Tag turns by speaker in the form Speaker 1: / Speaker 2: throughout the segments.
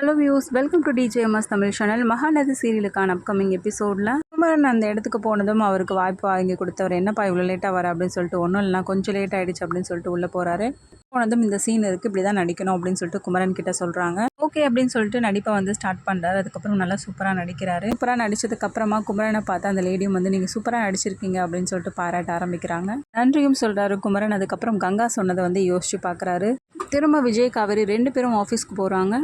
Speaker 1: Hello views, welcome to DJMS Tamil channel. Mahanadhi சீரியலுக்கான upcoming எபிசோடில் குமரன் அந்த இடத்துக்கு போனதும் அவருக்கு வாய்ப்பு வாங்கி கொடுத்தவர், என்னப்பா இவ்வளோ லேட்டாக வர அப்படின்னு சொல்லிட்டு, ஒன்றும் இல்லைனா கொஞ்சம் லேட் ஆகிடுச்சு அப்படின்னு சொல்லிட்டு உள்ளே போகிறாரு. போனதும் இந்த சீன் இருக்குது, இப்படி தான் நடிக்கணும் அப்படின்னு சொல்லிட்டு குமரன் கிட்ட சொல்கிறாங்க. ஓகே அப்படின்னு சொல்லிட்டு நடிப்பை ஸ்டார்ட் பண்ணுறாரு. அதுக்கப்புறம் நல்லா சூப்பராக நடிக்கிறாரு. சூப்பராக நடிச்சதுக்கப்புறமா குமரனை பார்த்து அந்த லேடியும் நீங்கள் சூப்பராக நடிச்சிருக்கீங்க அப்படின்னு சொல்லிட்டு பாராட்ட ஆரம்பிக்கிறாங்க. நன்றியும் சொல்கிறாரு குமரன். அதுக்கப்புறம் கங்கா சொன்னதை யோசிச்சு பார்க்குறாரு. திரும்ப விஜய் காவேரி 2 பேரும் ஆஃபீஸ்க்கு போகிறாங்க.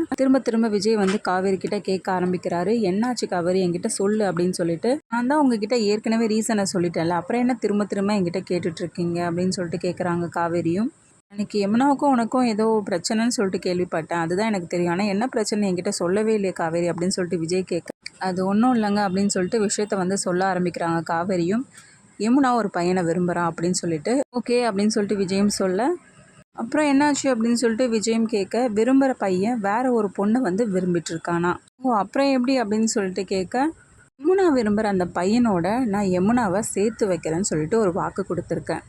Speaker 1: திரும்ப விஜய் காவேரி கிட்ட கேட்க ஆரம்பிக்கிறாரு. என்னாச்சு காவேரி, என்கிட்ட சொல்லு அப்படின்னு சொல்லிட்டு. நான் தான் உங்ககிட்ட ஏற்கனவே ரீசனை சொல்லிட்டேன்ல, அப்புறம் என்ன திரும்ப என்கிட்ட கேட்டுட்ருக்கீங்க அப்படின்னு சொல்லிட்டு கேட்குறாங்க காவேரியும். எனக்கு யமுனாவுக்கும் உனக்கும் ஏதோ பிரச்சனைன்னு சொல்லிட்டு கேள்விப்பட்டேன், அதுதான் எனக்கு தெரியும். ஆனால் என்ன பிரச்சனை என்கிட்ட சொல்லவே இல்லையே காவேரி அப்படின்னு சொல்லிட்டு விஜய் கேட்க, அது ஒன்றும் இல்லைங்க அப்படின்னு சொல்லிட்டு விஷயத்த சொல்ல ஆரம்பிக்கிறாங்க காவேரியும். யமுனா ஒரு பையனை விரும்புகிறான் அப்படின்னு சொல்லிட்டு ஓகே அப்படின்னு சொல்லிட்டு விஜயும் சொல்ல, அப்புறம் என்னாச்சு அப்படின்னு சொல்லிட்டு விஜயம் கேட்க, விரும்புகிற பையன் வேற ஒரு பொண்ணை விரும்பிட்டுருக்கானா. ஓ அப்புறம் எப்படி அப்படின்னு சொல்லிட்டு கேட்க, யமுனா விரும்புகிற அந்த பையனோட நான் யமுனாவை சேர்த்து வைக்கிறேன்னு சொல்லிட்டு ஒரு வாக்கு கொடுத்துருக்கேன்.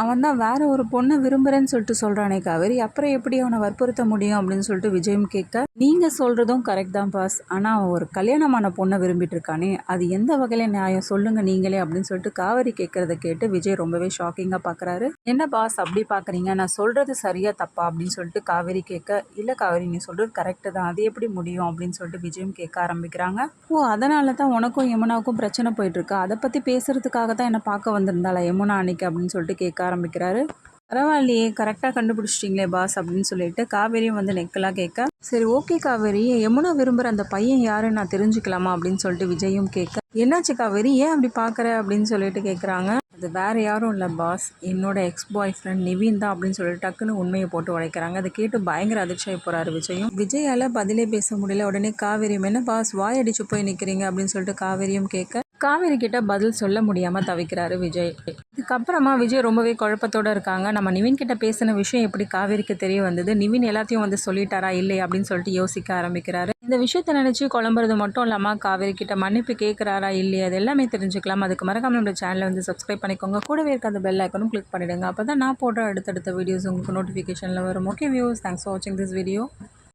Speaker 1: அவன் தான் வேற ஒரு பொண்ணை விரும்புகிறேன்னு சொல்லிட்டு சொல்கிறானே காவேரி, அப்புறம் எப்படி அவனை வற்புறுத்த முடியும் அப்படின்னு சொல்லிட்டு விஜயம் கேட்க, நீங்கள் சொல்கிறதும் கரெக்ட் தான் பாஸ், ஆனால் அவன் ஒரு கல்யாணமான பொண்ணை விரும்பிட்டு இருக்கானே, அது எந்த வகையில் நியாயம் சொல்லுங்கள் நீங்களே அப்படின்னு சொல்லிட்டு காவேரி கேட்குறத கேட்டு விஜய் ரொம்பவே ஷாக்கிங்காக பார்க்குறாரு. என்ன பாஸ் அப்படி பார்க்குறீங்க, நான் சொல்கிறது சரியா தப்பா அப்படின்னு சொல்லிட்டு காவேரி கேட்க, இல்லை காவேரி நீ சொல்கிறது கரெக்டு தான், அது எப்படி முடியும் அப்படின்னு சொல்லிட்டு விஜயம் கேட்க ஆரம்பிக்கிறாங்க. ஓ அதனால தான் உனக்கும் யமுனாவுக்கும் பிரச்சனை போயிட்டுருக்கா, அதை பற்றி பேசுகிறதுக்காக தான் என்னை பார்க்க வந்திருந்தாளா யமுனா அன்னைக்கு அப்படின்னு சொல்லிட்டு கேட்க ஆரம்பிக்கிறாரு. பரவாயில்லையே, கரெக்டாக கண்டுபிடிச்சிட்டிங்களே பாஸ் அப்படின்னு சொல்லிட்டு காவேரியும் நெக்கலாக கேட்க, சரி ஓகே காவேரி, யமுனா விரும்புகிற அந்த பையன் யாருன்னு நான் தெரிஞ்சுக்கலாமா அப்படின்னு சொல்லிட்டு விஜயும் கேட்க, என்னாச்சு காவேரி ஏன் அப்படி பார்க்குற அப்படின்னு சொல்லிட்டு கேட்குறாங்க. அது வேறு யாரும் இல்லை பாஸ், என்னோட எக்ஸ் பாய் ஃப்ரெண்ட் நிவின் தான் அப்படின்னு சொல்லிட்டு டக்குன்னு உண்மையை போட்டு உடைக்கிறாங்க. அதை கேட்டு பயங்கர அதிர்ச்சியாகி போகிறாரு விஜயும். விஜயால் பதிலே பேச முடியல. உடனே காவேரியும், என்ன பாஸ் வாயடிச்சு போய் நிற்கிறீங்க அப்படின்னு சொல்லிட்டு காவேரியும் கேட்க, காவேரி கிட்ட பதில் சொல்ல முடியாமல் தவிக்கிறாரு விஜய். இதுக்கப்புறமா விஜய் ரொம்பவே குழப்பத்தோடு இருக்காங்க. நம்ம நிவின் கிட்ட பேசின விஷயம் எப்படி காவேரிக்கு தெரிய வந்தது, நிவின் எல்லாத்தையும் சொல்லிட்டாரா இல்லையா அப்படின்னு சொல்லிட்டு யோசிக்க ஆரம்பிக்கிறாரு. இந்த விஷயத்தை நினச்சி குழம்புறது மட்டும் இல்லாமல் காவேரி கிட்ட மன்னிப்பு கேட்குறாரா இல்லையா, அது எல்லாமே தெரிஞ்சுக்கலாம். அதுக்கு மறக்காம நம்ம சேனலை சப்ஸ்கிரைப் பண்ணிக்கோங்க. கூடவே இருக்க அந்த பெல் ஐக்கனும் கிளிக் பண்ணிவிடுங்க. அப்போ தான் நான் போடுற அடுத்தடுத்த வீடியோஸ் உங்களுக்கு நோட்டிஃபிகேஷனில் வரும். ஓகே வியூஸ், தேங்க்ஸ் ஃபார் வாட்சிங் திஸ் வீடியோ.